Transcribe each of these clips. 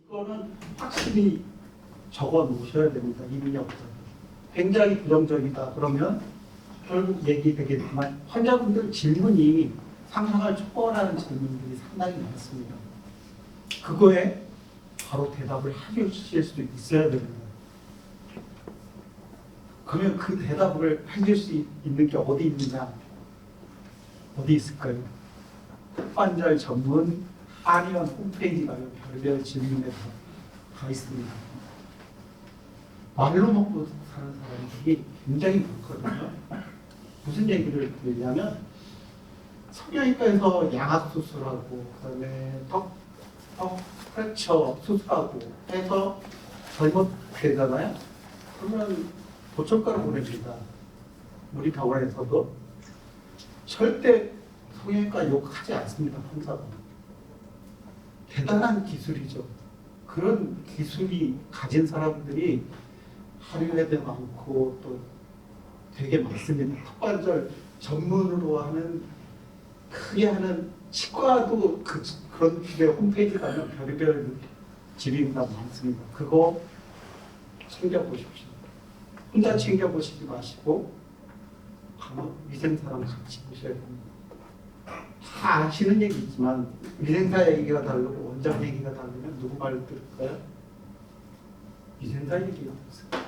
이거는 확실히 적어 놓으셔야 됩니다. 입력자. 굉장히 부정적이다. 그러면 결국 얘기되겠지만 환자분들 질문이 상상을 초월하는 질문들이 상당히 많습니다. 그거에 바로 대답을 해주실 수 있어야 됩니다. 그러면 그 대답을 해줄 수 있는 게 어디 있느냐? 어디 있을까요? 환자 전문 한의원 홈페이지가 별별 질문에 다 있습니다. 말로 먹고 사는 사람들이 굉장히 많거든요. 무슨 얘기를 드리냐면 성형외과에서 양악 수술하고 그다음에 턱 프랙처 수술하고 해서 잘못되잖아요. 그러면 보철과를 보냅니다. 우리 병원에서도 절대 성형외과 욕하지 않습니다. 환자가. 대단한 기술이죠. 그런 기술이 가진 사람들이 하류에도 많고 또 되게 많습니다. 턱관절 전문으로 하는 크게 하는 치과도 그런 집의 홈페이지 가면 별의별 질의응답 많습니다. 그거 챙겨보십시오. 혼자 챙겨보시지 마시고 간혹 위생사랑 같이 보셔야 됩니다. 다 아시는 얘기지만 위생사 얘기가 다르고 원장 얘기가 다르면 누구 말을 들을까요? 위생사 얘기가 없어요.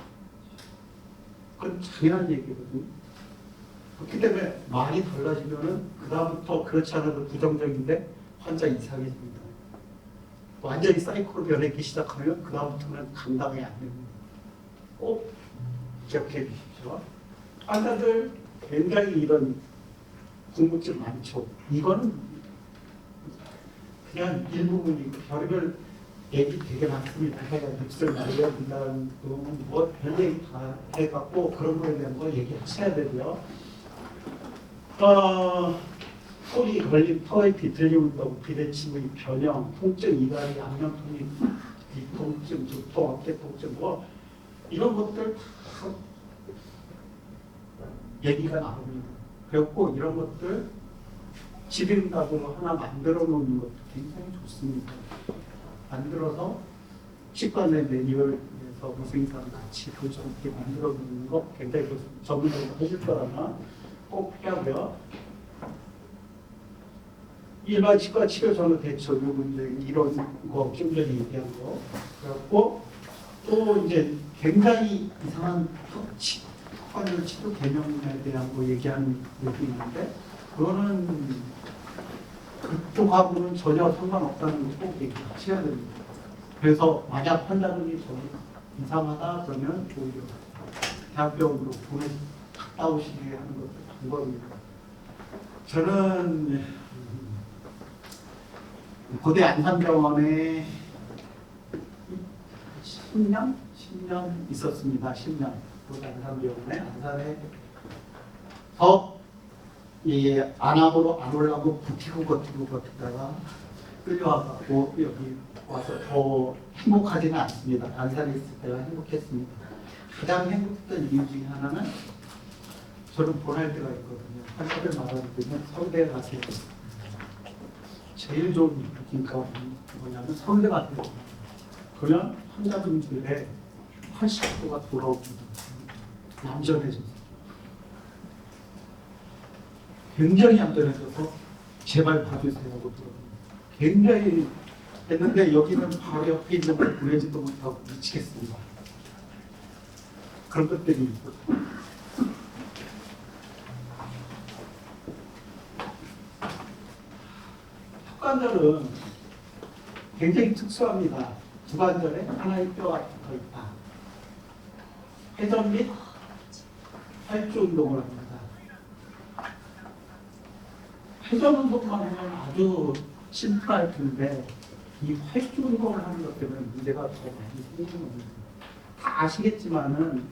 그건 당연한 얘기거든요. 그렇기 때문에 말이 달라지면은 그다음부터 그렇지 않아도 부정적인데 환자 이상해집니다. 완전히 사이코로 변하기 시작하면 그다음부터는 감당이 안 됩니다. 꼭 기억해 주십시오. 환자들 굉장히 이런 궁금증 많죠. 이거는 그냥 일부분이고 별의별 얘기 되게 많습니다. 해가 입술 날려준다는 뭐 별 얘기 다 해갖고 그런 거에 대한 거 얘기하셔야 되고요. 소리 걸림, 턱의 비틀림 운동, 비대칭의 변형, 통증, 이갈이, 안면통이, 비통증, 두통, 어깨 통증 뭐 이런 것들 다 얘기가 나옵니다. 그래갖고 이런 것들 질의응답으로 하나 만들어 놓는 것도 굉장히 좋습니다. 만들어서 치과 내 매뉴얼에서 위생사랑 같이 교정 있게 만들어 놓는 거 굉장히 좋습니다. 전문적으로 해줄 거라면 꼭 필요하고요. 일반 치과 치료 전후 대처 문제 이런 거 좀 전에 얘기한 거 그래갖고 또 이제 굉장히 이상한 턱관절 치료 개념에 대한 거 얘기하는 것도 있는데 그거는 그쪽하고는 전혀 상관없다는 거 꼭 얘기하셔야 됩니다. 그래서 만약 환자분이 좀 이상하다 그러면 오히려 대학병원으로 갔다 오시게 하는 것도 방법입니다. 저는 고대 안산병원에 10년 있었습니다. 10년. 고대 안산병원에 안산에서 이 안암으로 안 올라고 버티다가 끌려와서 여기 와서 더 행복하지는 않습니다. 안산에 있을 때가 행복했습니다. 가장 행복했던 이유 중에 하나는 저는 보낼 때가 있거든요. 환자들 말하는 서울대 가세요. 제일 좋은 그러니까 뭐냐면 서울대 가세요. 그러면 환자분들의 80%가 돌아옵니다. 얌전해져서. 굉장히 얌전해져서 제발 봐주세요 하고 들어요. 굉장히 했는데 여기는 바로 옆에 있는 걸 보내지도 못하고 미치겠습니다. 그런 것들이 있고. 턱관절은 굉장히 특수합니다. 두 관절에 하나의 뼈가 붙어 있다. 회전 및 활주 운동을 합니다. 회전 운동만 하면 아주 심플할 텐데 이 활주 운동을 하는 것 때문에 문제가 더 많이 생기는 겁니다. 다 아시겠지만은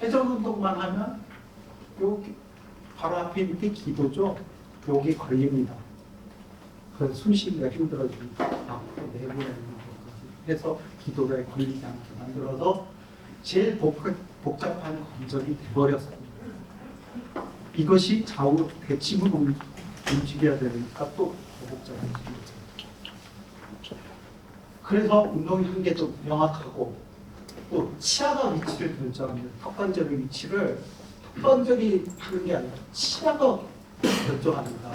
회전 운동만 하면 여기 바로 앞에 밑에 기도죠. 여기 걸립니다. 그래서 숨쉬기가 힘들어집니다. 앞으로 내부에 있는 것까지 해서 기도에 걸리지 않게 만들어서 제일 복잡한 관절이 돼버렸습니다. 이것이 좌우로 대칭으로 움직여야 되니까 또 더 복잡해집니다. 그래서 운동 한계도 명확하고 또 치아가 위치를 결정합니다. 턱관절의 위치를 턱관절이 하는 게 아니라 치아가 결정합니다.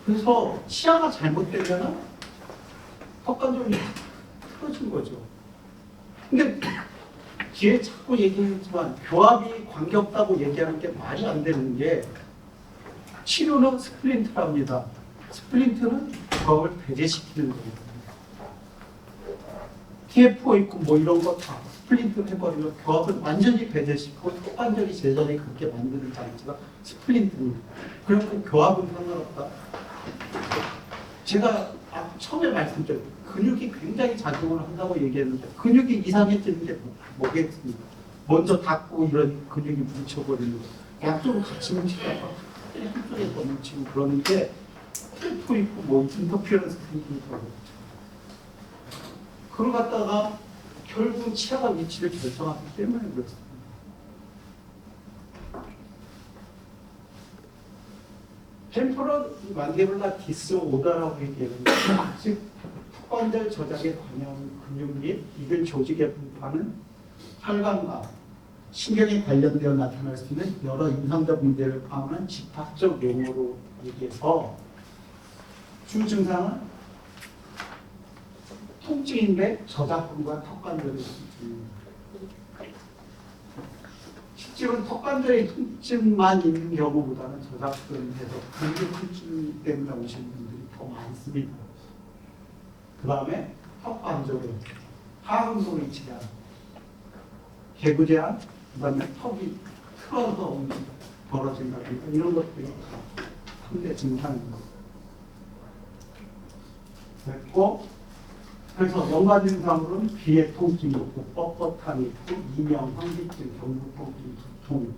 그래서 치아가 잘못되면 턱관절이 틀어진 거죠. 근데 뒤에 자꾸 얘기했지만 교합이 관계없다고 얘기하는 게 말이 안 되는 게 치료는 스플린트랍니다. 스플린트는 교합을 배제시키는 겁니다. TFO 있고 뭐 이런 거 다 스플린트 해버리면 교합을 완전히 배제시키고 턱관절이 제자리에 그렇게 만드는 장치가 스플린트입니다. 그러면 교합은 상관없다. 제가 처음에 말씀드렸죠. 근육이 굉장히 작용을 한다고 얘기했는데 근육이 이상해지는 게 뭐겠습니까? 먼저 닫고 이런 근육이 뭉쳐버리는 거. 양쪽으로 같이 뭉치다가 한쪽에 더 뭉치고 그러는 게 TFO 있고 뭐 인터피어런스 생기고 그걸 갖다가 결국 치아가 위치를 결정하기 때문에 그렇습니다. 템포럴 만디블라 디스오더라고 얘기하는 즉 턱관절 저작에 관여하는 근육 및 이들 조직에 분포하는 혈관과 신경에 관련되어 나타날 수 있는 여러 임상적 문제를 포함한 집합적 용어로 얘기해서 주 증상은 통증인데 저작근과 턱관절의 통증입니다. 실제로는 턱관절의 통증만 있는 경우보다는 저작근에서 근육 통증 때문에 오시는 분들이 더 많습니다. 그 다음에 턱관절에 하응소리 제한, 개구 제한, 그 다음에 턱이 틀어서 벌어진다든가 이런 것들이 다 3대 증상입니다. 됐고 그래서 연관 증상으로는 귀의 통증이 있고 뻣뻣함이 있고 이명, 환기증, 경부 통증, 두통.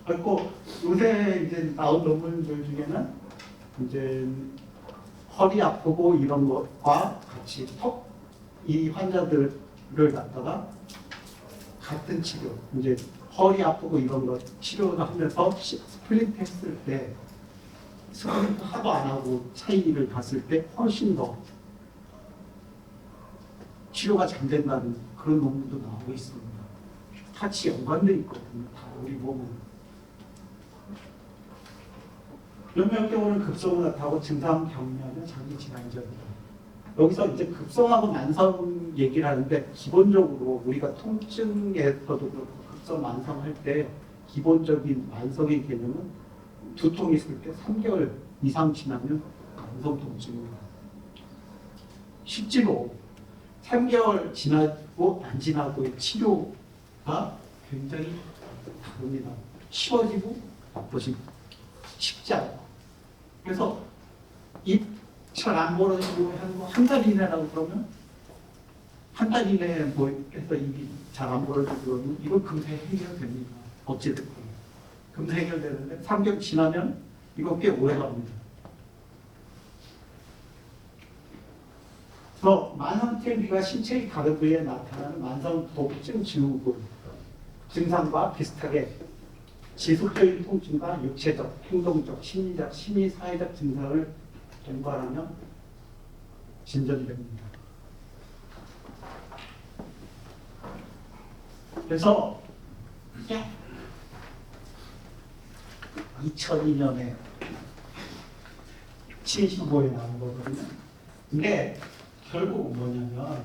그리고 요새 이제 나온 논문들 중에는 이제 허리 아프고 이런 것과 같이 이 환자들을 갖다가 같은 치료, 이제 허리 아프고 이런 것 치료를 하면서 스플린트 했을 때 스플린트 하도 안 하고 차이를 봤을 때 훨씬 더 치료가 잘 된다는 그런 논문도 나오고 있습니다. 같이 연관되어 있거든요. 다 우리 몸은. 몇몇 경우는 급성을 나타나고 증상 경미하면 장기 질환이죠. 여기서 이제 급성하고 만성 얘기를 하는데 기본적으로 우리가 통증에서도 그렇고 급성 만성 할 때 기본적인 만성의 개념은 두통 있을 때 3개월 이상 지나면 만성 통증입니다. 실제로 3개월 지나고 안 지나고의 치료가 굉장히 다릅니다. 쉬워지고 나빠지고 쉽지 않고. 그래서 입 잘 안 벌어지고 한 달 이내라고 그러면 한 달 이내에 뭐 해서 입이 잘 안 벌어지고 그러면 이건 금세 해결됩니다. 어찌됐든. 금세 해결되는데 3개월 지나면 이거 꽤 오래 갑니다. 그래서 만성 TMD가 신체의 다른 부위에 나타나는 만성 통증 증후군 증상과 비슷하게 지속적인 통증과 육체적, 행동적, 심리적, 심리, 사회적 증상을 동반하며 진전됩니다. 그래서 2002년에 75에 나온 거거든요. 근데 결국 뭐냐면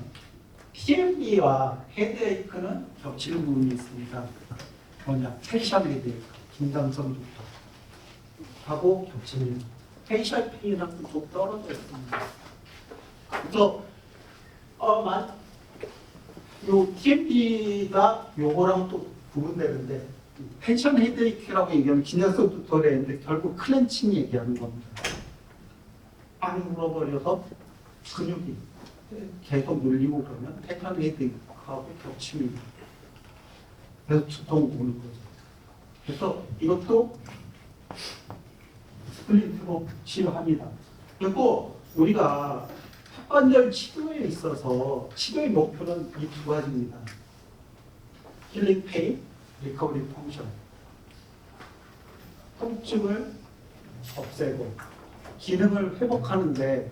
TMD와 헤드에이크는 겹치는 부분이 있습니다. 뭐냐? 페이셜 헤드에이크, 긴장성 두통 하고 겹칩니다. 페이셜 페인이랑 좀 떨어져 있습니다. 그래서 요 TMD가 요거랑 또 구분되는데 페이셜 헤드에이크라고 얘기하면 긴장성 두통을 했는데 결국 클렌칭 얘기하는 겁니다. 빵 물어버려서 근육이 계속 눌리고 그러면 페이셜 헤드에이크하고 겹칩니다. 그래서 두통 오는 거죠. 그래서 이것도 스플린트로 치료합니다. 그리고 우리가 턱관절 치료에 있어서 치료의 목표는 이 두 가지입니다. 힐링 페인, 리커버리 펑션. 통증을 없애고 기능을 회복하는데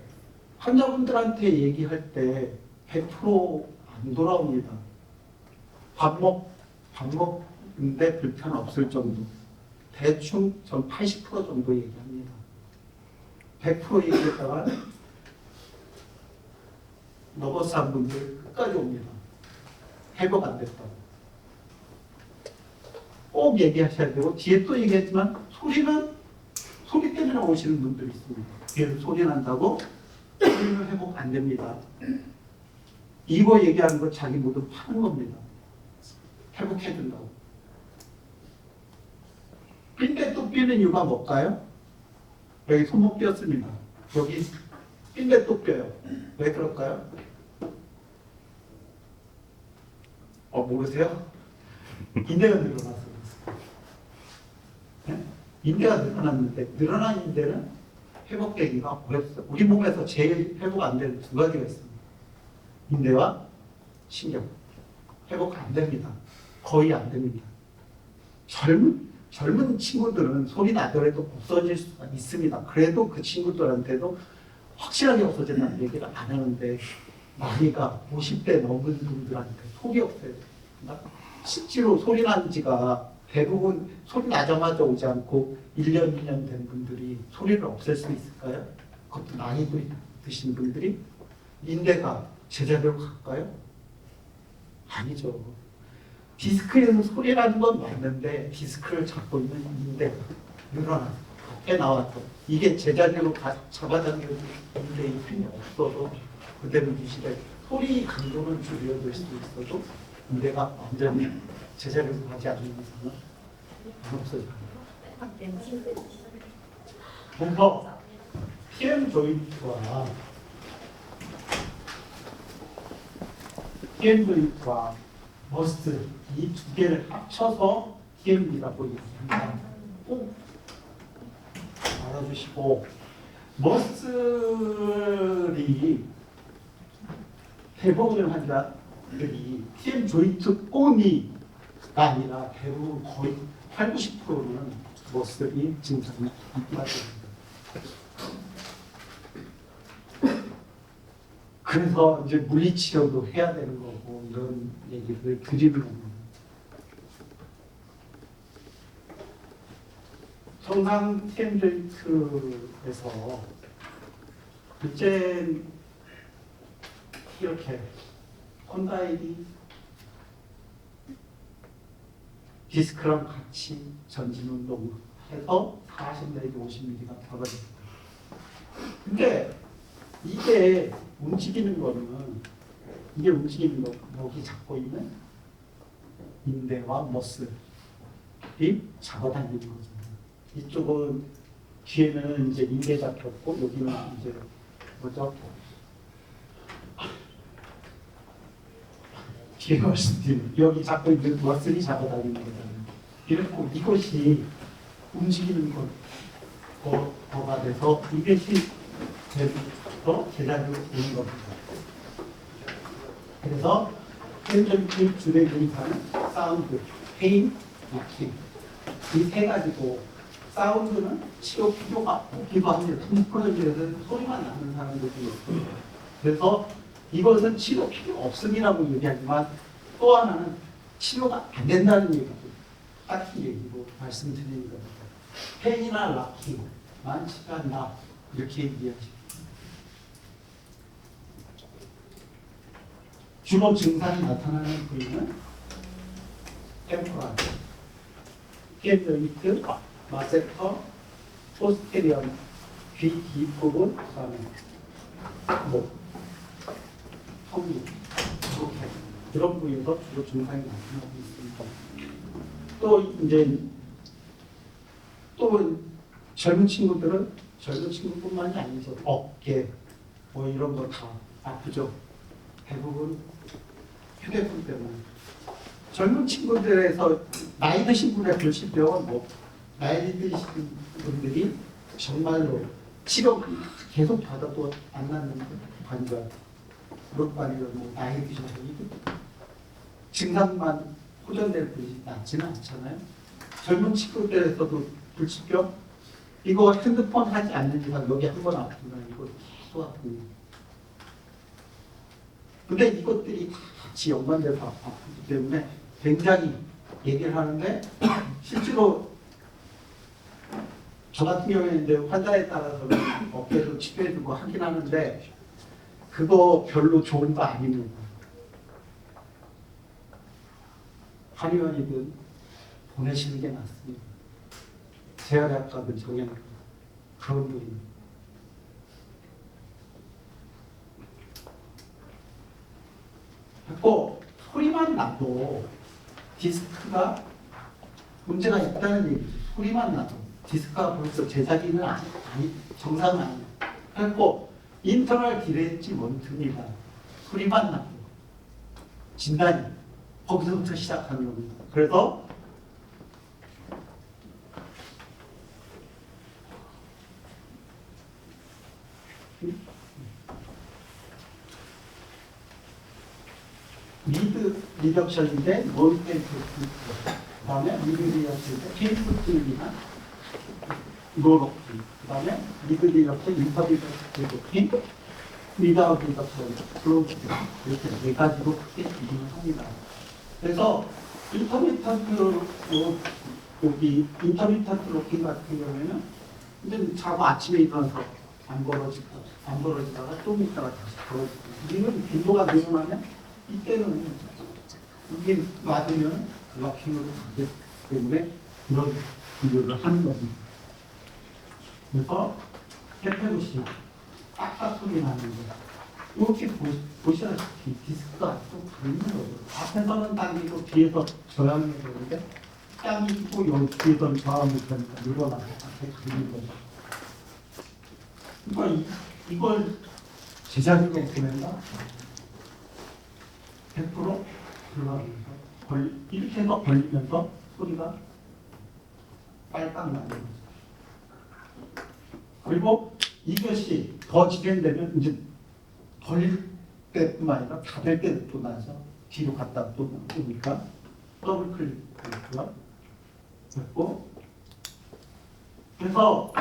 환자분들한테 얘기할 때 100%안 돌아옵니다. 밥 먹는데 불편 없을 정도. 대충 전 80% 정도 얘기합니다. 100% 얘기했다가 너버스한 분들 끝까지 옵니다. 회복 안 됐다고. 꼭 얘기하셔야 되고, 뒤에 또 얘기했지만, 소리 때문에 오시는 분들이 있습니다. 뒤에서 소리 난다고 소리는 회복 안 됩니다. 이거 얘기하는 거 자기 모두 파는 겁니다. 회복해준다고. 삔데 또 삐는 이유가 뭘까요? 여기 손목 뼈습니다. 여기 삔데 또 뼈요. 왜 그럴까요? 모르세요? 인대가 늘어났어요. 네? 인대가 늘어났는데 늘어난 인대는 회복되기가 어렵어요. 우리 몸에서 제일 회복 안 되는 두 가지가 있습니다. 인대와 신경. 회복 안 됩니다. 거의 안 됩니다. 젊은 친구들은 소리 나더라도 없어질 수가 있습니다. 그래도 그 친구들한테도 확실하게 없어진다는 얘기를 안 하는데, 나이가 50대 넘은 분들한테 소리 없어요. 실제로 소리 난 지가 대부분 소리 나자마자 오지 않고 1년, 2년 된 분들이 소리를 없앨 수 있을까요? 그것도 나이도 드신 분들이. 인대가 제자리로 갈까요? 아니죠. 디스크에서 소리 나는 건 맞는데 디스크를 잡고 있는 인대가 늘어나서 밖에 나와서 이게 제자리로 잡아당기는 인대의 힘이 없어도 그대로 유지돼. 소리 강도는 줄여줄 수 있어도 인대가 완전히 제자리로 가지 않는 이상은 안 없어집니다. 그래서 PM 조인트와 머스트 이 두 개를 합쳐서 TMD라고 얘기합니다. 꼭 알아주시고, 머스들이 대부분의 환자들이 TM 조인트뿐이가 아니라 대부분 거의 8, 90%는 머스들이 증상이 이빠집니다. 그래서 이제 물리치료도 해야 되는 거고, 이런 얘기를 드리는 겁니다. 정상 TM조인트에서 이제 이렇게 콘다일이 디스크랑 같이 전진 운동을 해서 40 내지 50mm가 벌어집니다. 근데 이게 움직이는 거는, 여기 잡고 있는 인대와 머슬이 잡아당기는 거죠. 이쪽은 뒤에는 이제 인대 잡혔고, 여기는 이제 뭐죠? 뒤에 말씀드린 여기 잡고 있는 머슬이 잡아당기는 거잖아요. 이렇고 이것이 움직이는 거가 돼서 이것이 제자리로 오는 겁니다. 그래서 현존 주된 증상은 사운드, 페인, 마킹 이 세 가지고, 사운드는 치료 필요가 없기도 합니다. 통풍을 소리만 나는 사람들도 있고, 그래서 이것은 치료 필요 없음이라고 얘기하지만, 또 하나는 치료가 안 된다는 얘기고, 딱히 얘기로 말씀드리는 겁니다. 페인이나 락킹, 많지가 않나 이렇게 얘기하죠. 주로 증상이 나타나는 부위는 템포랄, 피에조이트, 마세터, 포스테리언, 귀 뒷부분, 그다음에 목, 턱밑, 이렇게 이런 부위에서 주로 증상이 나타나고 있습니다. 또 젊은 친구뿐만이 아니죠. 어깨, 뭐 이런 거 다 아프죠. 대부분 휴대폰 때문에. 젊은 친구들에서 나이 드신 분의 불치병은 나이 드신 분들이 정말로 치료 계속 받아도 안 낫는 관절, 무릎 관절, 나이 드신 분이 증상만 호전될 분이 낫지는 않잖아요. 젊은 친구들에서도 불치병, 이거 핸드폰 하지 않는 이상 여기 한 번 아프면 이거 계속 아픕니다. 근데 이것들이 다 같이 연관돼서 아프기 때문에 굉장히 얘기를 하는데 실제로 저 같은 경우에 이제 환자에 따라서는 어깨도 치료해주고 하긴 하는데 그거 별로 좋은 거 아닙니다. 한의원이든 보내시는 게 낫습니다. 재활약과든 정형외과 그런 분입니다. 그리고 소리만 나도 디스크가 문제가 있다는 얘기죠. 소리만 나도 디스크가 벌써 제자리는 아니 정상은 아니에요. 그리고 인터널 디레지먼트입니다. 소리만 나도 진단이 거기서부터 시작하는 겁니다. 그래서 미드 리덕션인데 논펜트 그 다음에 미드 리덕션인데 페이스풀이나 노로피 그 다음에 미드 리덕션 인터리덕션 리다운 리덕션 플로우스 이렇게 네 가지로 크게 구분을 합니다. 그래서 인터미턴트 여기 인터미턴트 로킹 같은 경우에는 이제 자고 아침에 일어나서 안 벌어지다가 좀 있다가 다시 벌어지고 이는 빈도가 늘어나면 이때는 이게 맞으면 락킹으로 가기 때문에 그런 비교를 하는 겁니다. 그래서 해펴보시면 빡빡 소리 나는 거 이렇게 보시다시피 디스크가 좀 다른 거예요. 앞에서는 당기고 뒤에서 저항이 되는데 당기고 여기 뒤에서는 저항이 되니까 늘어나서 앞에 가는 거죠. 그러니까 이걸 제자리로 보낸다? 100% 들어가면서 이렇게 해서 벌리면서 소리가 빨딱 나는 거죠. 그리고 이것이 더 진행되면 이제 벌릴 때뿐만 아니라 닫을 때도 나서 뒤로 갔다 또 나오니까 더블 클릭하고요. 됐고 그래서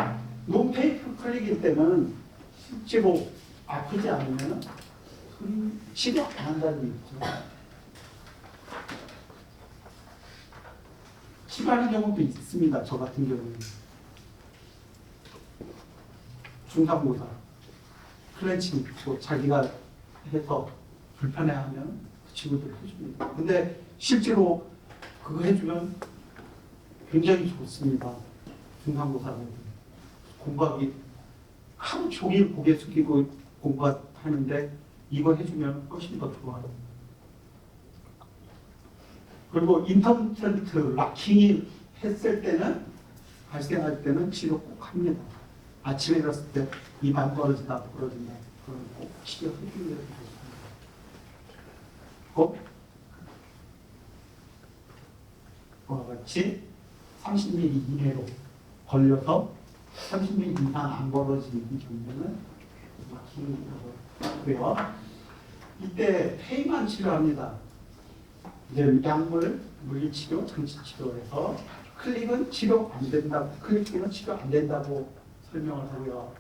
논페이프 클릭일 때는 실제로 아프지 않으면 치료 안 한다는 얘기죠. 치료하는 경우도 있습니다. 저 같은 경우는 중간고사 클렌칭 자기가 해서 불편해하면 그 친구들 해줍니다. 근데 실제로 그거 해주면 굉장히 좋습니다. 중간고사는 공부하기 하루 종일 고개 숙이고 공부하는데 이거 해주면 훨씬 더 좋아요. 그리고 인터미턴트 락킹이 했을 때는 발생할 때는 치료 꼭 합니다. 아침에 일어났을 때 입 안 벌어진다 부러진다 그럼 꼭 치료해주는 게 좋습니다. 그와 같이 30mm 이내로 걸려서 30mm 이상 안 벌어지는 경우는 락킹이라고 하고요. 이때 페이만 치료합니다. 이제 약물, 물리치료, 장치치료에서 클릭은 치료 안 된다고, 클릭은 치료 안 된다고 설명을 하고요.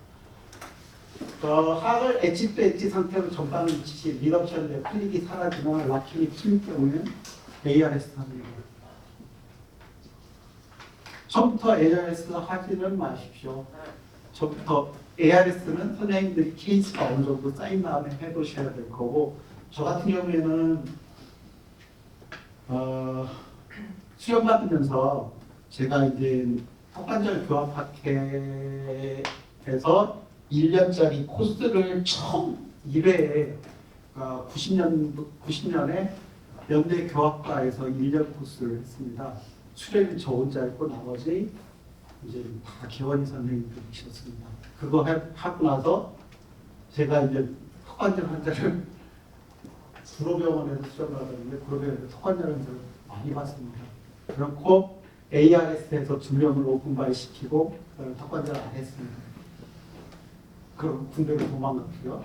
학을 엣지 또 엣지 상태로 전방을 지시 리덕션인데 클릭이 사라지거나 락킹이 풀릴 경우는 ARS 합니다. 처음부터 ARS 하지는 마십시오. 처음부터 ARS는 선생님들이 케이스가 어느 정도 쌓인 다음에 해보셔야 될 거고, 저 같은 경우에는 수련 받으면서 제가 이제 턱관절 교합학회에서 1년짜리 코스를 처음 1회에 90년에 연대 교합과에서 1년 코스를 했습니다. 수련은 저 혼자 했고 나머지 이제 다 개원이 선생님들이셨습니다. 그거 하고 나서 제가 이제 턱관절 환자를 구로병원에서 수련받았는데 구로병원에서 턱관절 환자를 많이 봤습니다. 그렇고 ARS에서 2명을 오픈바이 시키고 턱관절 안 했습니다. 그럼 군대로 도망갔고요.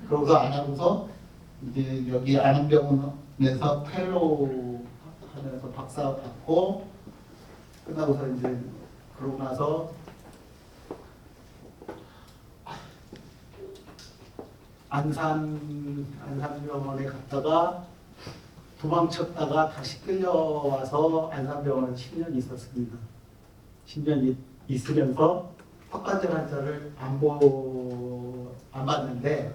그러고서 안 하고서 이제 여기 안암병원에서 펠로우 하면서 박사 받고 끝나고서 이제 그러고 나서 안산병원에 갔다가 도망쳤다가 다시 끌려와서 안산병원에 10년 있었습니다. 10년 있으면서 턱관절 환자를 안 봤는데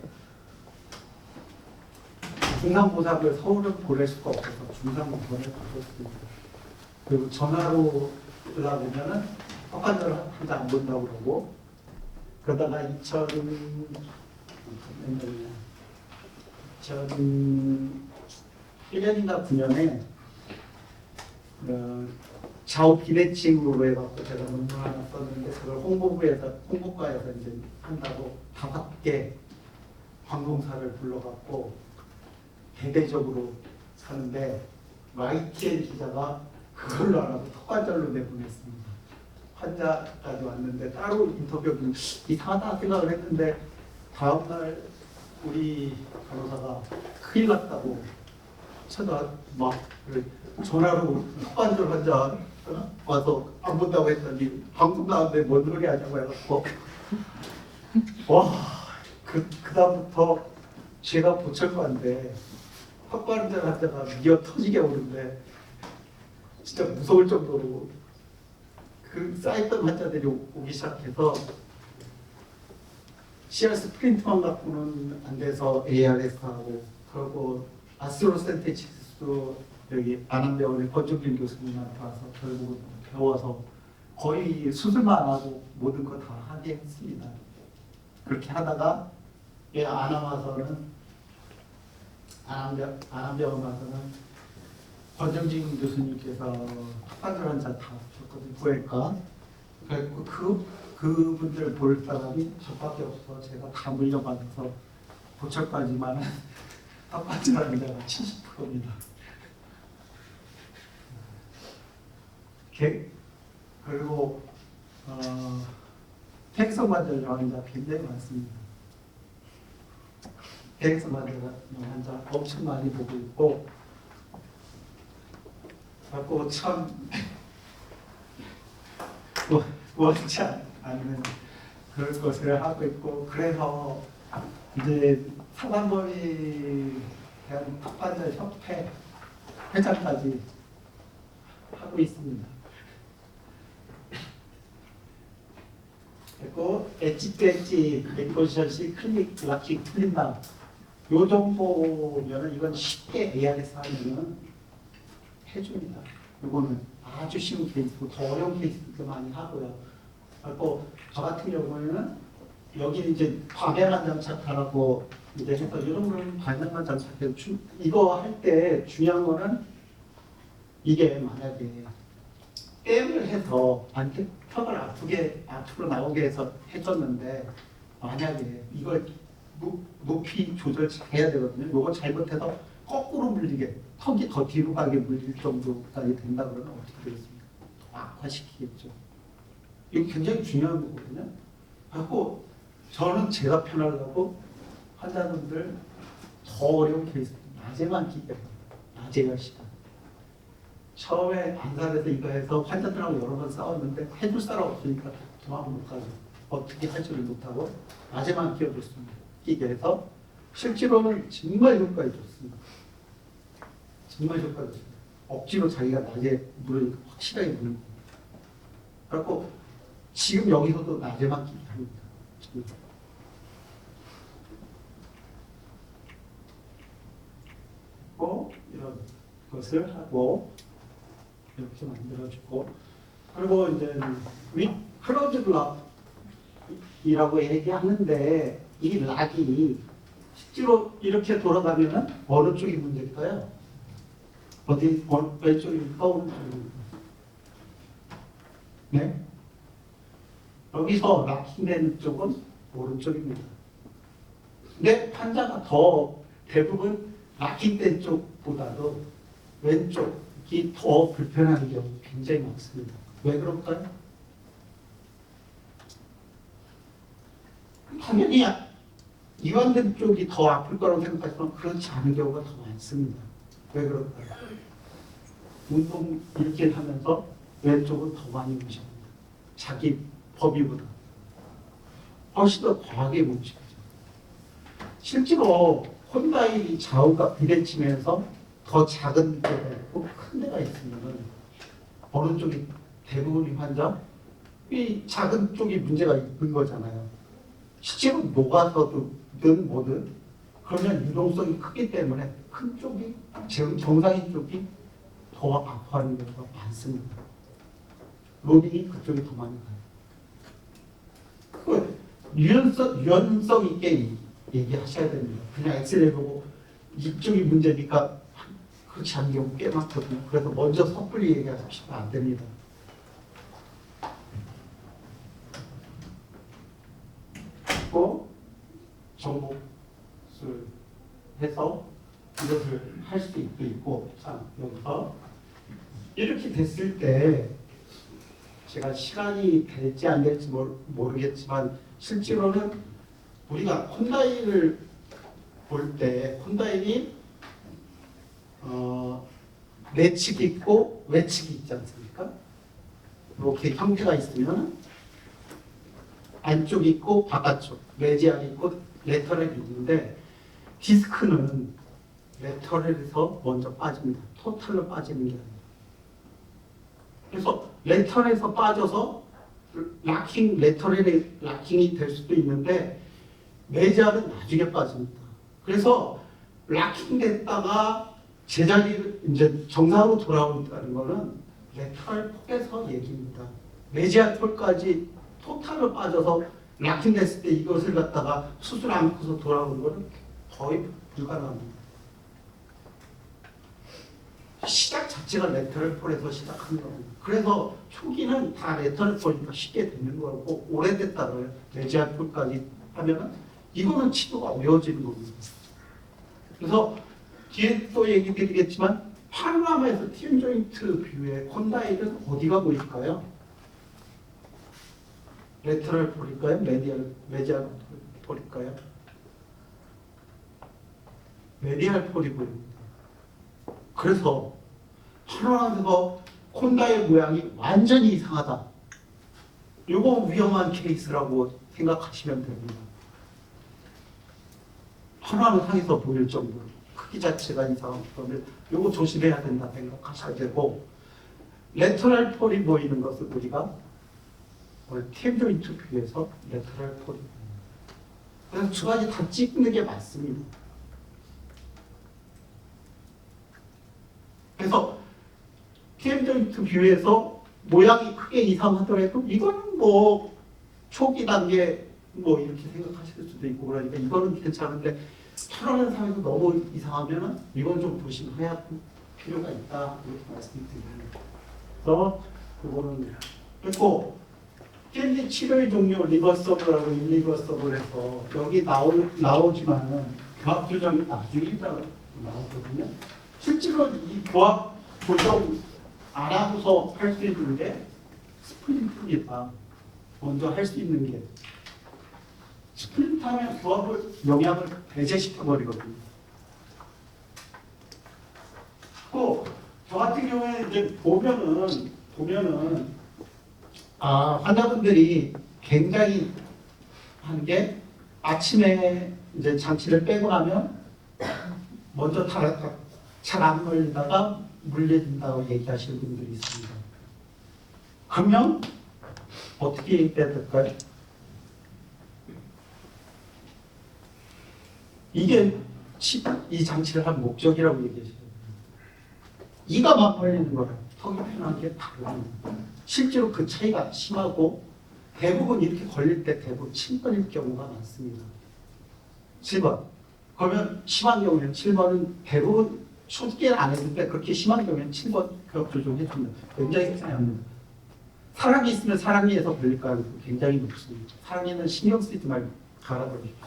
중상보살을 서울을 보낼 수가 없어서 중상보살을 가셨습니다. 그리고 전화로 연락오면은 턱관절 환자 안 본다고 그러고, 그러다가 2001년인가 9년에 좌우 비대칭으로 해갖고 제가 논문 하나 썼는데 그걸 홍보과에서 이제 한다고 5개 관공사를 불러갖고 대대적으로 사는데 YTN 기자가 그걸로 안 하고 턱관절로 내보냈습니다. 환자까지 왔는데 따로 인터뷰는 이상하다 생각을 했는데 다음날 우리 간호사가 큰일 났다고 전화로 턱관절 환자 와서 안 본다고 했더니 방송 나왔는데 뭔 소리 하냐고 해갖고 그 다음부터 제가 보철과인데 턱관절 환자가 미어 터지게 오는데 진짜 무서울 정도로 그 쌓였던 환자들이 오기 시작해서 CR 스프린트만 갖고는 안 돼서 ARS하고, 그리고 아스트로센테시스도 여기 안암병원의 권종길 교수님한테 와서 결국은 배워서 거의 수술만 안 하고 모든 거 다 하게 했습니다. 그렇게 하다가 안암병원 와서는 권정진 교수님께서 턱관절 환자 다 보셨거든요. 부외과. 그래서 그분들 볼 사람이 저밖에 없어서 제가 다 물려받아서 보철까지만 턱관절 환자가 70%입니다. 그리고 퇴행성 관절 환자 굉장히 많습니다. 퇴행성 환자 엄청 많이 보고 있고, 그리고 참 원치 않는 그런 것을 하고 있고, 그래서 이제 사단법인 대한 턱관절 협회 회장까지 하고 있습니다. 그리고 엣지 리포지션시 클릭 락식 틀린다. 요 정도면은 이건 쉽게 ARS 하면은 해줍니다. 이거는 아주 쉬운 케이스고 더 어려운 케이스도 많이 하고요. 그리고 저 같은 경우에는 여기 이제 과감한 장착하라고 이제 해서 이런 거는 과감한 장착해서 이거 할 때 중요한 거는 이게 만약에 게임을 해서 턱을 앞으로 나오게 해서 해줬는데 만약에 이걸 높이 조절 잘 해야 되거든요. 이거 잘못해서 거꾸로 물리게, 턱이 더 뒤로 가게 물릴 정도까지 된다 그러면 어떻게 되겠습니까? 더 악화시키겠죠. 이게 굉장히 중요한 거거든요. 그리고 저는 제가 편하려고 환자분들 더 어려운 케이스 낮에만 끼게 해요. 낮에 10시간. 처음에 안산에서 이거 해서 환자들하고 여러 번 싸웠는데 해줄 사람 없으니까 도망 못 가죠. 어떻게 할 줄을 못하고 낮에만 끼워줬습니다. 끼게 해서 실제로는 정말 효과가 좋습니다. 정말 효과가 좋습니다. 억지로 자기가 낮에 물으니까 확실하게 물는 겁니다. 그리고 지금 여기서도 낮에만 끼게 합니다. 이런 것을 하고 이렇게 만들어주고, 그리고 이제 클로즈 락이라고 얘기하는데 이 락이 실제로 이렇게 돌아가면은 어느 쪽이 문제일까요? 왼쪽입니까? 오른쪽입니까? 네? 여기서 락킹된 쪽은 오른쪽입니다. 근데 환자가 더 대부분 락킹된 쪽보다도 왼쪽이 더 불편한 경우 굉장히 많습니다. 왜 그럴까요? 당연히 이완된 쪽이 더 아플 거라고 생각하지만 그렇지 않은 경우가 더 많습니다. 왜 그럴까요? 운동 이렇게 하면서 왼쪽은 더 많이 뭉칩니다. 자기 범위보다 훨씬 더 과하게 뭉치죠. 실제로 혼다이 좌우가 비대칭해서 더 작은 데가 있고 큰 데가 있으면 어느 쪽이 대부분의 환자 이 작은 쪽이 문제가 있는 거잖아요. 실제로 녹아서든 뭐든 그러면 유동성이 크기 때문에 큰 쪽이 정상인 쪽이 더 아파하는 경우가 많습니다. 로딩이 그쪽이 더 많이 가요. 그 유연성 있게 얘기하셔야 됩니다. 그냥 엑스레이 보고 이쪽이 문제니까 그렇지 않은 경우 꽤 많거든요. 그래서 먼저 섣불리 얘기하시면 안 됩니다. 또 정복을 해서 이것을 할 수도 있고, 자, 여기서 이렇게 됐을 때 제가 시간이 될지 안 될지 모르겠지만 실제로는 우리가 콘다일을 볼 때 콘다일이 내측이 있고 외측이 있지 않습니까? 이렇게 형태가 있으면 안쪽이 있고 바깥쪽, 메지안이 있고 레터럴이 있는데 디스크는 레터럴에서 먼저 빠집니다. 토탈로 빠지는 게 아니에요. 그래서 레터럴에서 빠져서 레터럴에 락킹이 될 수도 있는데 메지안은 나중에 빠집니다. 그래서 락킹 됐다가 제자리를 이제 정상으로 돌아온다는 거는 레터럴 폭에서 얘기입니다. 메지안 폴까지 토탈로 빠져서 락킹 됐을 때 이것을 갖다가 수술 않고서 돌아오는 거는 거의 불가능합니다. 시작 자체가 레터럴 폴에서 시작하는 겁니다. 그래서 초기는 다 레터럴 폴이니까 쉽게 되는 거고 오래됐다가 메지안 폴까지 하면은 이거는 치료가 어려워지는 겁니다. 그래서 뒤에 또 얘기 드리겠지만 파노라마에서 팀 조인트 뷰의 콘다일은 어디가 보일까요? 레터럴 폴일까요? 메디al 폴일까요? 메디al 폴이 보입니다. 그래서 파노라마에서 콘다일 모양이 완전히 이상하다. 이거 위험한 케이스라고 생각하시면 됩니다. 파노라마 상에서 보일 정도로 크기 자체가 이상한 거면 이거 조심해야 된다 생각하셔야 되고 레터럴 폴이 보이는 것은 우리가 팀 조인트 뷰에서 레터럴 폴이 보입니다. 그래서 두 가지 다 찍는 게 맞습니다. 그래서 팀 조인트 뷰에서 모양이 크게 이상하더라도 이거는 뭐 초기 단계 뭐 이렇게 생각하실 수도 있고 그러니까 이거는 괜찮은데 파노라마 상에서 너무 이상하면은 이건 좀 조심해야 필요가 있다 이렇게 말씀드립니다. 그래서 그거는 그리고 캔디 치료의 종류 리버서블하고 일리버서블 해서 여기 나오지만은 교합 조정이 나중에 나오거든요. 실제로 이 교합 조정 안 하고서 할 수 있는 게 스플린트입니다. 먼저 할 수 있는 게 스플린트하면 교합을 영향을 배제시켜버리거든요. 또 저 같은 경우에 이제 보면은 환자분들이 굉장히 한 게 아침에 이제 장치를 빼고 나면 먼저 잘 안 물리다가 물려진다고 얘기하시는 분들이 있습니다. 그러면 어떻게 얘기해야 될까요? 이게 이 장치를 한 목적이라고 얘기하셔야 돼요. 이가 막 걸리는 거예요. 턱이 편한 게 다릅니다. 실제로 그 차이가 심하고 대부분 이렇게 걸릴 때 대부분 7번일 경우가 많습니다. 7번. 그러면 심한 경우에는 7번은 대부분 초기에는 안 했는데 그렇게 심한 경우에는 7번 교합 조정해 줍니다. 굉장히 다양합니다. 사랑니 있으면 사랑니에서 걸릴 가능성이 굉장히 높습니다. 사랑니는 신경 쓰지 말고 갈아버리십시오.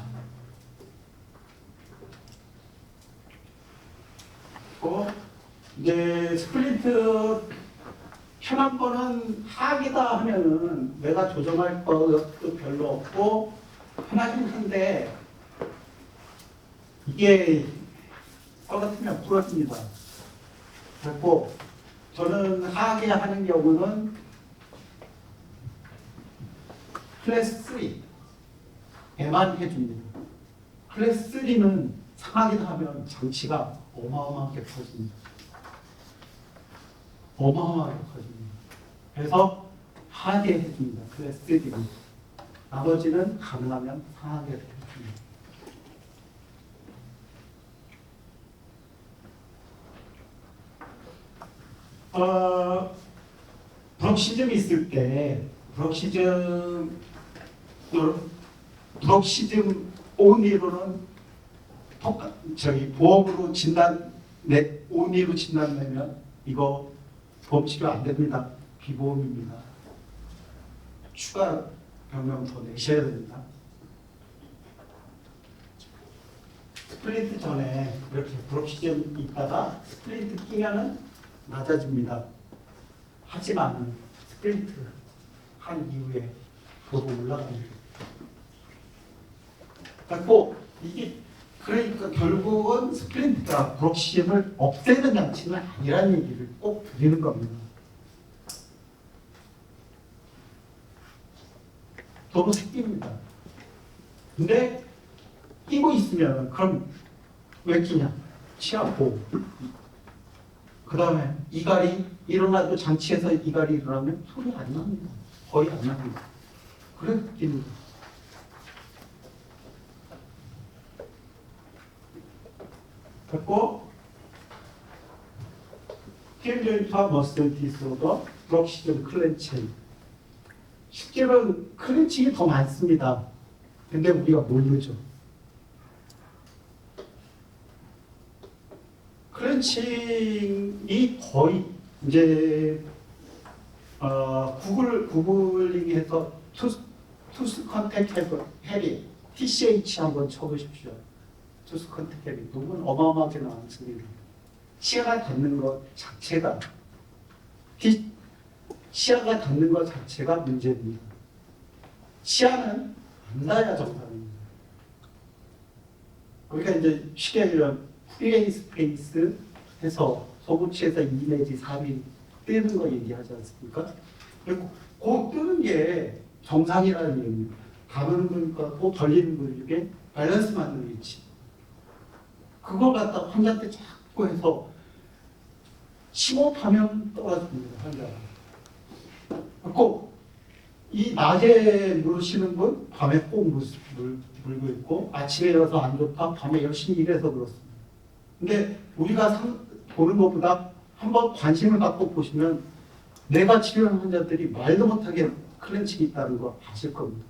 이제 스플린트 편한 거는 하기다 하면은 내가 조정할 것도 별로 없고 편하긴 한데 이게 떨어뜨리면 부러집니다. 그리고 저는 하게 하는 경우는 클래스 3에만 해줍니다. 클래스 3는 상하게 하면 장치가 어마어마하게 커집니다. 어마어마하게 커집니다. 그래서 하게 해줍니다. 클래스 3는. 나머지는 가능하면 상하게 해줍니다. 브럭시즘이 있을 때 브럭시즘 온리로는 보험으로 온리로 진단내면 이거 보험 치료 안 됩니다. 비보험입니다. 추가 병명 더 내셔야 됩니다. 스플린트 전에 이렇게 브럭시즘 있다가 스플린트 끼면은 낮아집니다. 하지만 스플린트 한 이후에 도로 올라갑니다. 그러니까 결국은 스플린트가 브럭시즘을 없애는 장치는 아니라는 얘기를 꼭 드리는 겁니다. 도로 새끼입니다. 근데 끼고 있으면 그럼 왜 끼냐? 치아 보호. 그 다음에 이갈이 일어나도 장치에서 이갈이 일어나면 소리 안 납니다. 거의 안 납니다. 그래서 끼입니다. 그리고 힐조인트와 머슬 디스오더, 브럭시즘 클렌칭. 실제로는 클렌칭이 더 많습니다. 근데 우리가 모르죠. 클렌칭이 거의 이제 구글링해서 투스 컨택 헤비 TCH 한번 쳐보십시오. 투스 컨택 헤비 부분 어마어마하게 나왔습니다. 시야가 닿는 것 자체가 시야가 닿는 것 자체가 문제입니다. 시야는 안 닿아야 정상입니다. 그러니까 이제 쉽게 얘기하면 프리레이 스페이스 해서 소구치에서 2 내지 3이 뜨는 거 얘기하지 않습니까? 그리고 그 뜨는 게 정상이라는 얘기입니다. 감은 근육하고 벌리는 근육의 밸런스 맞는 위치. 그걸 갖다 환자한테 자꾸 해서 심호흡하면 떨어집니다. 환자가. 그리고 이 낮에 물으시는 분 밤에 꼭 물고 있고 아침에 일어나서 안 좋다 밤에 열심히 일해서 그렇습니다. 근데 우리가 보는 것보다 한번 관심을 갖고 보시면 내가 치료하는 환자들이 말도 못하게 클렌칭이 있다는 거 아실 겁니다.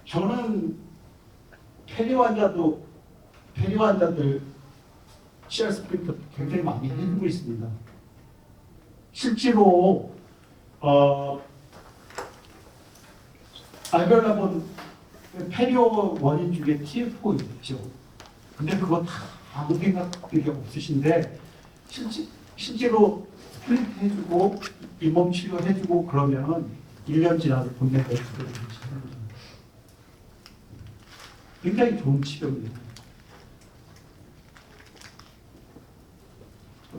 저는 폐리 환자들 시알 스프린트 굉장히 많이 해주고 있습니다. 실제로 알벨라본 폐리오 원인 중에 TF4 있죠. 근데 그거 다 아무 생각이 없으신데 실제로 스프린트 해주고 잇몸 치료 해주고 그러면 1년 지나도 본내 치료를 하십니다. 굉장히 좋은 치료입니다.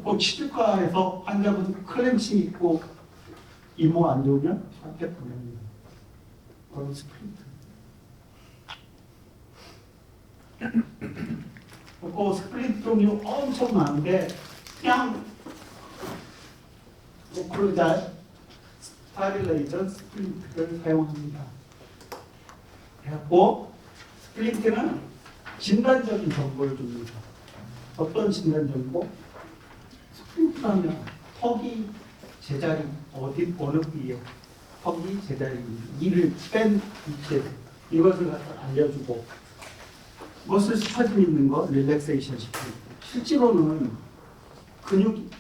꼭 치료과에서 환자분 클렌칭 있고 잇몸 안 좋으면 저한테 보냅니다. 그건 스프린트. 그리고 스프린트 종류 엄청 많은데 그냥 오클루잘 스타빌레이션 스프린트를 사용합니다. 그래갖고 스프린트는 진단적인 정보를 줍니다. 어떤 진단정보? 스프린트라면 턱이 제자리 어느 부위에 턱이 제자리 이를 뺀 위치에 이것을 갖다 알려주고 머슬 스파즘 있는 거 릴렉세이션 시키고 실제로는 근육이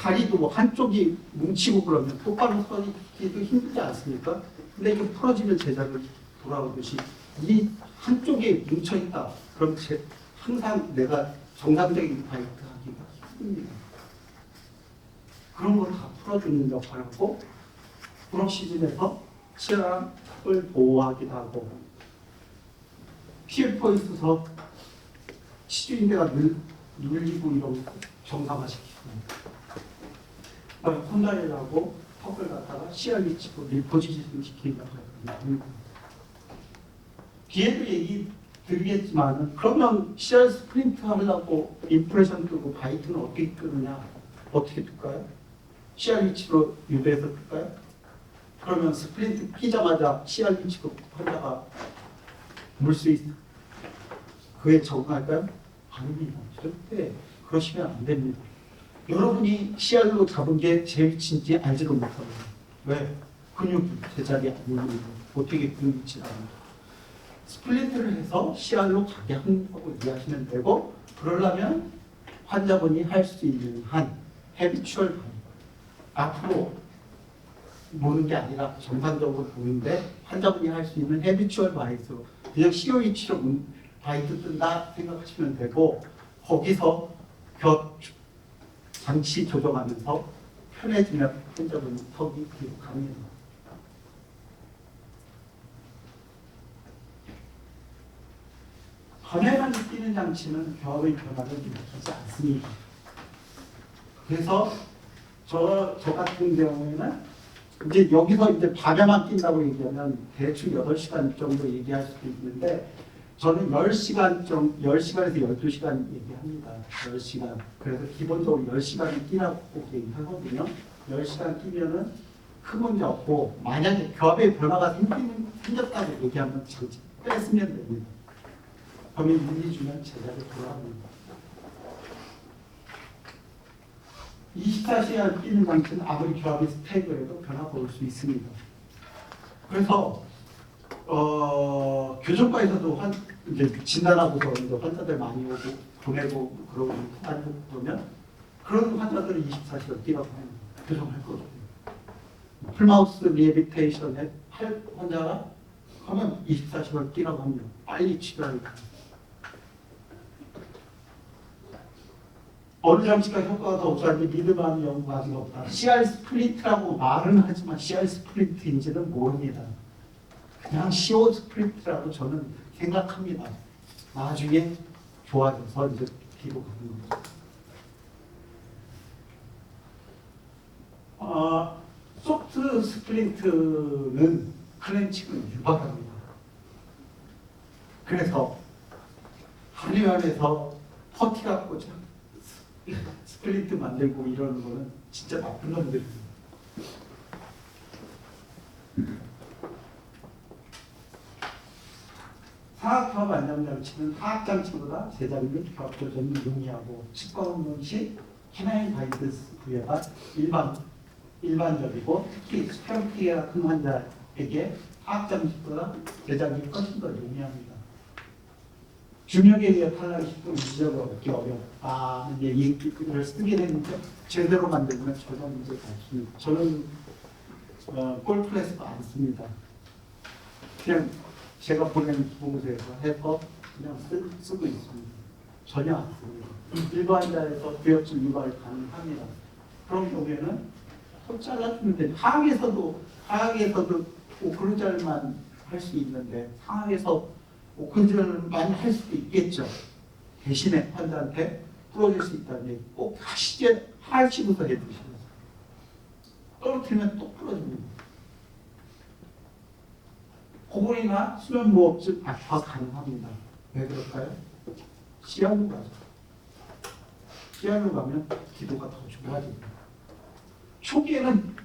다리도 한쪽이 뭉치고 그러면 똑바로 서기도 힘들지 않습니까? 근데 이게 풀어지면 제자리로 돌아오듯이 이 한쪽에 뭉쳐있다. 그럼 항상 내가 정상적인 다이어트 하기가 힘듭니다. 그런 걸 다 풀어주는 역할을 하고 브럭시즘에서 치아랑 턱을 보호하기도 하고 TF4 있어서 치주인대가 눌리고 이런 정상화시키고 콘다리를 하고 턱을 갖다가 시야 위치로 리포지션 시키기도 하고 합니다. 뒤에도 얘기 드리겠지만 그러면 CR 스프린트 하려고 임프레션 끄고 바이트는 어떻게 끄느냐? 어떻게 뜰까요? CR 위치로 유도해서 뜰까요? 그러면 스프린트 끼자마자 CR 위치로 환자가 물 수 있어. 그에 적응할까요? 아닙니다. 절대 그러시면 안 됩니다. 여러분이 CR로 잡은 게 제 위치인지 알지도 못하고 왜? 근육이 제자리에 안 있는 거 어떻게 그 위치를 압니까? 스플린트를 해서 CR로 가게 한다고 이해하시면 되고 그러려면 환자분이 할 수 있는 한 헤비추얼 앞으로 보는 게 아니라 정상적으로 보는데 환자분이 할 수 있는 헤비추얼 바이스로 그냥 COE치로 바이트 뜬다 생각하시면 되고 거기서 겨 장치 조정하면서 편해지면 환자분이 턱이 뒤로 갑니다. 전에만 뛰는 장치는 결의 변화를 일으키지 않습니다. 그래서 저 같은 경우에는 이제 여기서 이제 밤에만 뛴다고 얘기하면 대충 8시간 정도 얘기할 수도 있는데 저는 10시간에서 12시간 얘기합니다. 10시간. 그래서 기본적으로 10시간을 뛰라고 꼭 얘기하거든요. 10시간 뛰면은 큰 문제 없고 만약에 교합의 변화가 생겼다고 얘기하면 장치 뺐으면 됩니다. 그러면 윤리 주면 제자리 돌아갑니다. 24시간 뛰는 장치는 아무리 교합이 스테이블해도 변화가 올 수 있습니다. 그래서 교정과에서도 이제 진단하고서 이제 환자들 많이 오고 보내고 그러고 다니고 그러면 그런 환자들은 24시간 뛰라고 합니다. 교정할 거죠. 풀마우스 리해비테이션 할 환자가 하면 24시간 뛰라고 합니다. 빨리 치료하니까. 어느 장치가 효과가 더 없었는지 믿음하는 연구가 아직 없다. CR 스프린트라고 말은 하지만 CR 스프린트인지는 모릅니다. 그냥 CO 스프린트라고 저는 생각합니다. 나중에 좋아져서 이제 뒤로 가는 거죠. 소프트 스프린트는 클렌칭을 유발합니다. 그래서 한의원에서 퍼티 갖고 스플린트 만들고 이러는 거는 진짜 나쁜 놈들입니다. 상하교합 안정장치는 하악장치보다 제자리 및 교합 조정이 용이하고 치과 없는 시 히나인 바이트스 부여가 일반적이고 특히 스페어티아 같은 환자에게 하악장치보다 제자리 훨씬 더 용이합니다. 중력에 의해 탈락이 쉽고 문제가 얻기 어렵다. 이제 이걸 쓰게 되는데 제대로 만들면 전혀 문제가 없습니다. 저는 골프레스도 안 씁니다. 그냥 제가 보낸 부부에서 해서 그냥 쓰고 있습니다. 전혀 안 씁니다. 일부 환자에서 구역질 유발 가능합니다. 그런 경우에는 또 잘라주면 되죠. 하악에서도 오클루절만 할 수 있는데 상하에서 오클루절을 많이 할 수도 있겠죠. 대신에 환자한테 풀어줄 수 있다는 얘기 꼭 하시부터 해주시면서 떨어뜨리면 또 풀어줍니다. 고골이나 수면무호흡증 악화 가능합니다. 왜 그럴까요? CR로 가죠. CR로 가면 기도가 더 좋아집니다. 초기에는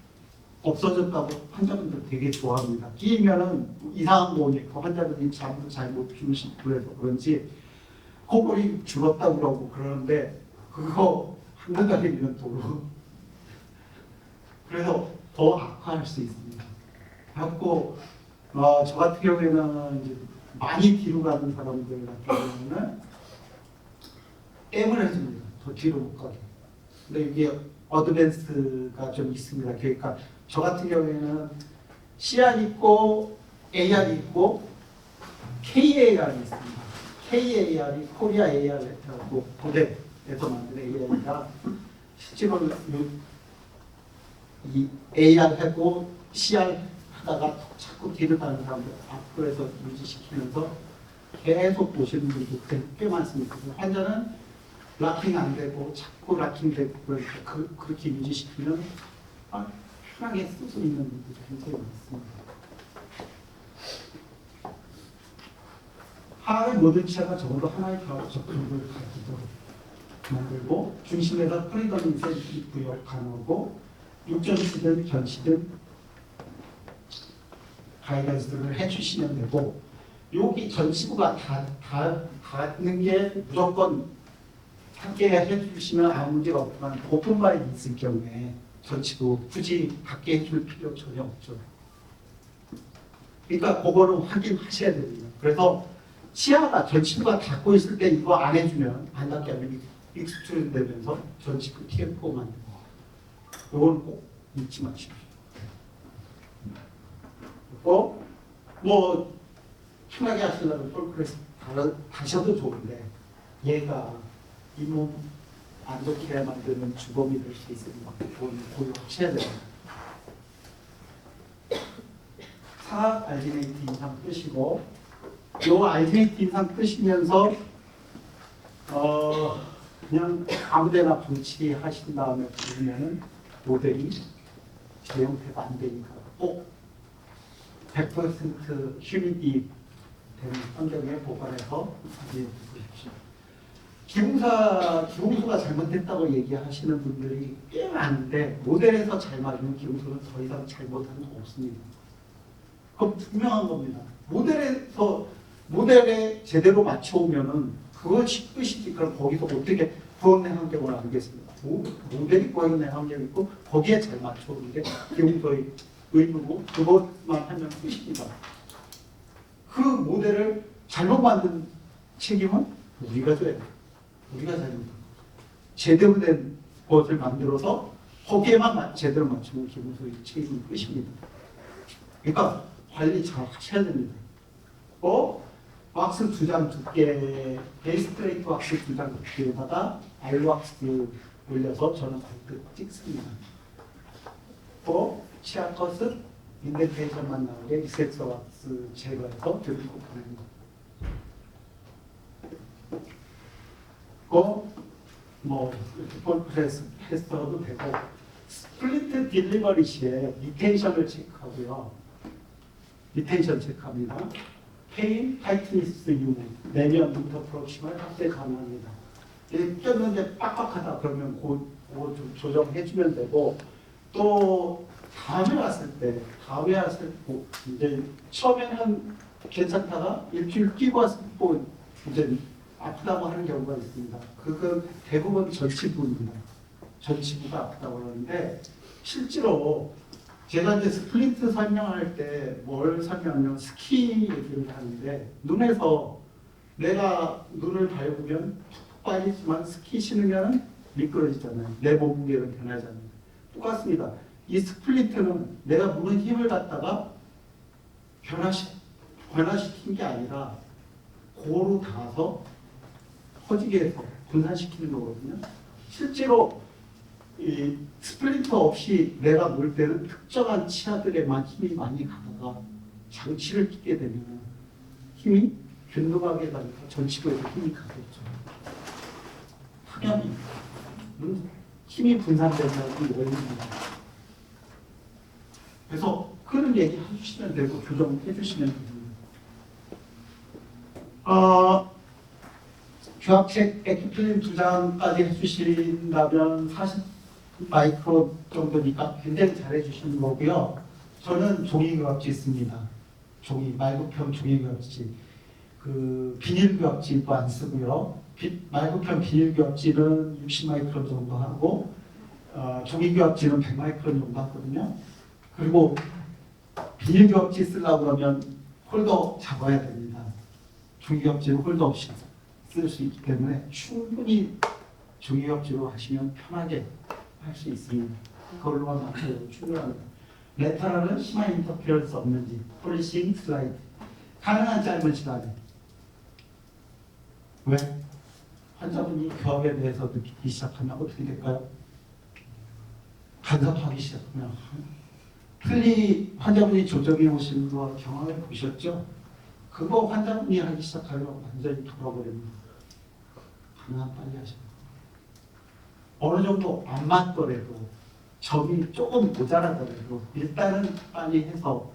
없어졌다고 환자분들 되게 좋아합니다. 끼면은 이상한 거 오니까 환자들이 잠도 잘 못 주무시고 그래서 그런지 코골이 줄었다고 그러고 그러는데 그거 한두 달이면 도로 그래서 더 악화할 수 있습니다. 그래갖고 저 같은 경우에는 이제 많이 뒤로 가는 사람들 같은 경우는 M을 해줍니다. 더 뒤로 못 가게. 근데 이게 어드밴스가 좀 있습니다. 그러니까 저 같은 경우에는 CR 있고 AR 있고 KAR이 있습니다. KAR이 코리아 AR이라고 고대에서 만든 AR이라 실제로 이 AR하고 CR 하다가 자꾸 뒤로 가는 사람들 앞으로에서 유지시키면서 계속 보시는 분들 꽤 많습니다. 환자는 락킹 안 되고 자꾸 락킹 되고 그러니까 그렇게 유지시키면 편하게 쓸 수 있는 분들이 굉장히 많습니다. 하의 모든 치아가 적어도 하나의 접촉을 가지도록 만들고 중심에서 프리덤 인센티브 구역 가능하고 육전시든 견시든 가이던스를 해주시면 되고 여기 전시부가 닿는 게 무조건 함께 해주시면 아무 문제가 없지만 오픈 바이 있을 경우에 전치부 굳이 밖에 해줄 필요 전혀 없죠. 그러니까 그거는 확인하셔야 됩니다. 그래서 치아가 전치부가 닫고 있을 때 이거 안 해주면 안 닫게 하면 익스트루드 되면서 전치부 TF4 만들고 이건 꼭 잊지 마십시오. 그리고 뭐 편하게 하시려면 폴크레스 다셔도 좋은데 얘가 이 몸 안 좋게 만드는 주범이 될 수 있으니까 그건 고려하셔야 됩니다. 사 알지네이트 인상 끄시고 요 알지네이트 인상 끄시면서 그냥 아무데나 방치하신 다음에 부르면은 모델이 제 형태가 안 되니까 꼭 100% 휴미디 되는 환경에 보관해서 사진을 보십시오. 기공수가 잘못됐다고 얘기하시는 분들이 꽤 많은데 모델에서 잘 맞으면 기공수는 더 이상 잘못한 거 없습니다. 그건 분명한 겁니다. 모델에 제대로 맞춰오면은 그것이 끝이지. 그럼 거기서 어떻게 구원의 환경을 알겠습니다. 모델이 구원의 환경이 있고 거기에 잘 맞춰오는 게 기공수의 의무고 그것만 하면 끝입니다. 그 모델을 잘못 만든 책임은 우리가 져야 돼요. 우리가 잘못한 제대로 된 것을 만들어서 거기에만 제대로 맞추면 기본소의 책임이 끝입니다. 그러니까 관리 잘 하셔야 됩니다. 왁스 2장 두께, 베이스트레이트 왁스 2장 두께에다가 알왁스 올려서 저는 발끝 찍습니다. 치아 컷은 인덴테이션만 나오게 리셋서 왁스 제거해서 드리고 보내는 거. 뭐 폴프레스 했어도 되고 스플리트 딜리버리 시에 리텐션을 체크하고요. 리텐션 체크합니다. 페인, 타이트니스 유무, 내면 인터 프로ක්시멀 확대 가능합니다. 꼈는데 빡빡하다 그러면 그거 좀 조정해주면 되고 또 다음에 왔을 때 이제 처음에는 괜찮다가 일주일 끼고 왔을 때 이제 아프다고 하는 경우가 있습니다. 그건 대부분 전치부입니다. 전치부가 아프다고 하는데 실제로 제가 이제 스플린트 설명할 때 뭘 설명하냐면 스키 얘기를 하는데 눈에서 내가 눈을 밟으면 툭 빠지지만 스키 신으면 미끄러지잖아요. 내 몸무게는 변하잖아요. 똑같습니다. 이 스플린트는 내가 무는 힘을 갖다가 변화시킨 게 아니라 고루 닿아서 퍼지게 해서 분산시키는 거거든요. 실제로 이 스플린터 없이 내가 물 때는 특정한 치아들에만 힘이 많이 가다가 장치를 끼게 되면 힘이 균등하게 가니까 전치부에서 힘이 가겠죠. 당연히 힘이 분산된다는 원리입니다. 그래서 그런 얘기 해주시면 되고 조정해 주시면 됩니다. 교합책 에큐플린 2장까지 해주신다면 40 마이크로 정도니까 굉장히 잘해주시는 거고요. 저는 종이교합지 씁니다. 말구편 종이교합지. 비닐교합지도 안 쓰고요. 말구편 비닐교합지는 60 마이크론 정도 하고 종이교합지는 100 마이크론 정도 하거든요. 그리고 비닐교합지 쓰려고 그러면 홀더 잡아야 됩니다. 종이교합지는 홀더 없이 쓸 수 있기 때문에 충분히 종이교합지로 하시면 편하게 할 수 있습니다. 그걸로만 맞춰도 충분합니다. 레터럴은 심한 인터피런스 없는지, 폴리싱, 슬라이드. 가능한 짧은 시간에. 왜? 환자분이 교합에 대해서 느끼기 시작하면 어떻게 될까요? 간섭하기 시작하면 환자분이 조정해 오신 거 경험해 보셨죠? 그거 환자분이 하기 시작하면 완전히 돌아버립니다. 가능한 빨리 하시고. 어느 정도 안 맞더라도 점이 조금 모자라더라도 일단은 빨리 해서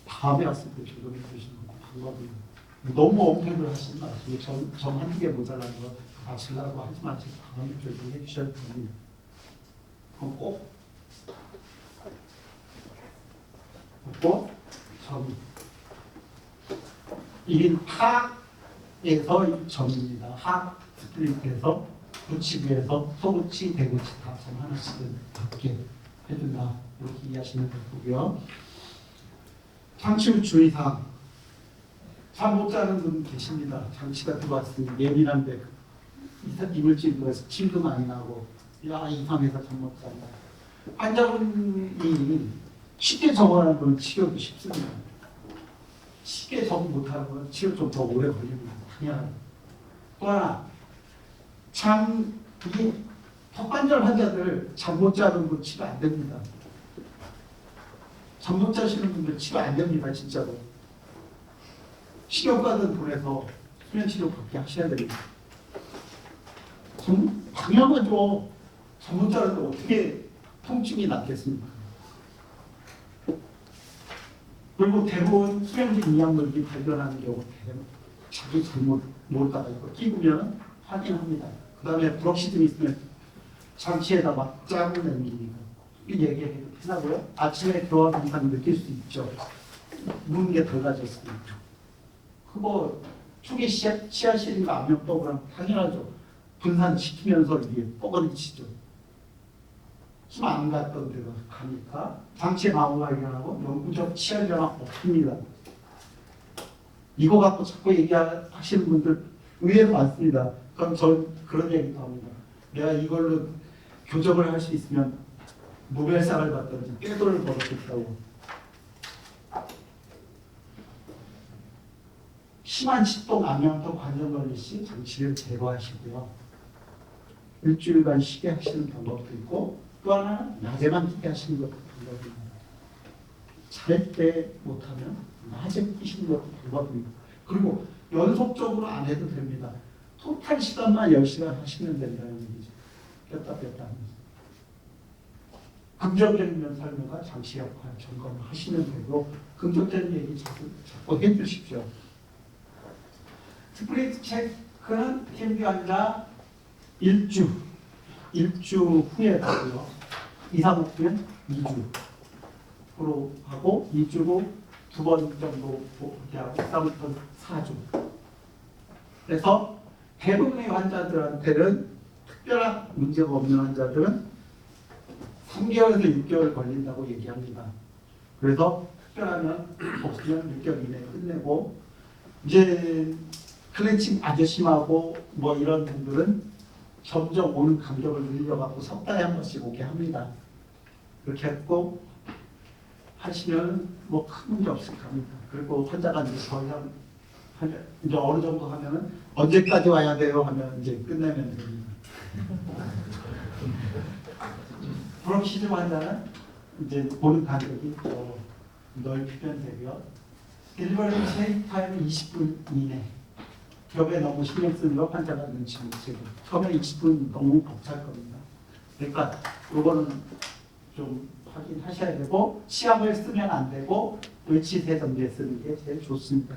다음에 왔을 때 조정해 주시는 방법입니다. 너무 엄폐를 하시지 마시고 점 한두 개 모자라는 거 아시려고 하지 마시고 다음에 결정해 주셔야 됩니다. 그럼 꼭 점 1인 하에서 점입니다. 하 스플릿에서 부치부에서 소부치, 대구치 다 점 하나씩은 받게 해준다. 이렇게 이해하시면 되고요. 장치 후 주의사항. 잠 못 자는 분 계십니다. 장치가 들어왔으니 예민한데 이물질 들어서 침도 많이 나고 이상해서 잠 못 잔다. 환자분이 쉽게 적응하는 건 치료도 쉽습니다. 쉽게 적응 못하는 건 치료 좀 더 오래 걸립니다. 당연하죠. 또 하나 이 턱관절 환자들 잠 못 자는 분 치료 안 됩니다. 잠 못 자시는 분들 치료 안 됩니다. 진짜로. 식욕과는 보내서 수면치료 받게 하셔야 됩니다. 당연하죠. 잠 못 자는데 어떻게 통증이 낫겠습니까? 그리고 대부분 수면직 이약물이 발견하는 경우 자기 잘못 모르다가 이거 끼우면 확인합니다. 그 다음에 브럭시즘 있으면 장치에다 막 짜고 내밀니까 얘기해나고요. 아침에 교화 증상 느낄 수 있죠. 묻는 게 달라졌습니다. 그거 초기 치아실인가 압력법이랑 당연하죠. 분산시키면서 이게 뻐근해지죠. 힘 안 갔던 데가 가니까 장치의 마모가 발견하고 영구적 치아 변화 없습니다. 이거 갖고 자꾸 얘기하시는 분들 의외로 많습니다. 그럼 전 그런 얘기도 합니다. 내가 이걸로 교정을 할 수 있으면 무별상을 받든지 꾀돈을 벌었겠다고. 심한 식동 안면토 관절걸리 시 장치를 제거하시고요. 일주일간 쉬게 하시는 방법도 있고 또 하나는 낮에만 쉬게 하시는 것도 방법입니다. 잘 때 못하면 낮에 끼시는 것도 방법입니다. 그리고 연속적으로 안 해도 됩니다. 토탈 시간만 10시간 하시면 된다는 얘기죠. 뺐다 하면서. 긍정적인 삶과 장치 역할 점검을 하시면 되고 긍정적인 얘기 자꾸 해주십시오. 스플릿 체크는 TMD 환자 1주 후에 하고요. 이상 없으면 2주로 하고 2주로 2번 정도 하고 그다음부터 4주. 그래서 대부분의 환자들한테는 특별한 문제가 없는 환자들은 3개월에서 6개월 걸린다고 얘기합니다. 그래서 특별하면 없으면 6개월 이내에 끝내고 이제 클렌칭 아주 심하고 뭐 이런 분들은 점점 오는 간격을 늘려갖고 석 달에 한 번씩 오게 합니다. 그렇게 했고 하시면 뭐 큰 문제 없을 겁니다. 그리고 환자가 이제 더 이상 이제 어느 정도 하면은 언제까지 와야 돼요 하면 이제 끝내면 됩니다. 브럭시즘 환자는 이제 보는 간격이 더 넓히면 되고요. 딜리버리 체크 타임은 20분 이내. 겹에 너무 신경 쓰는 거 환자가 눈치 못 채고 처음에 20분 너무 벅찰 겁니다. 그러니까 이거는 좀 확인하셔야 되고 시합을 쓰면 안 되고 의치세정제 쓰는 게 제일 좋습니다.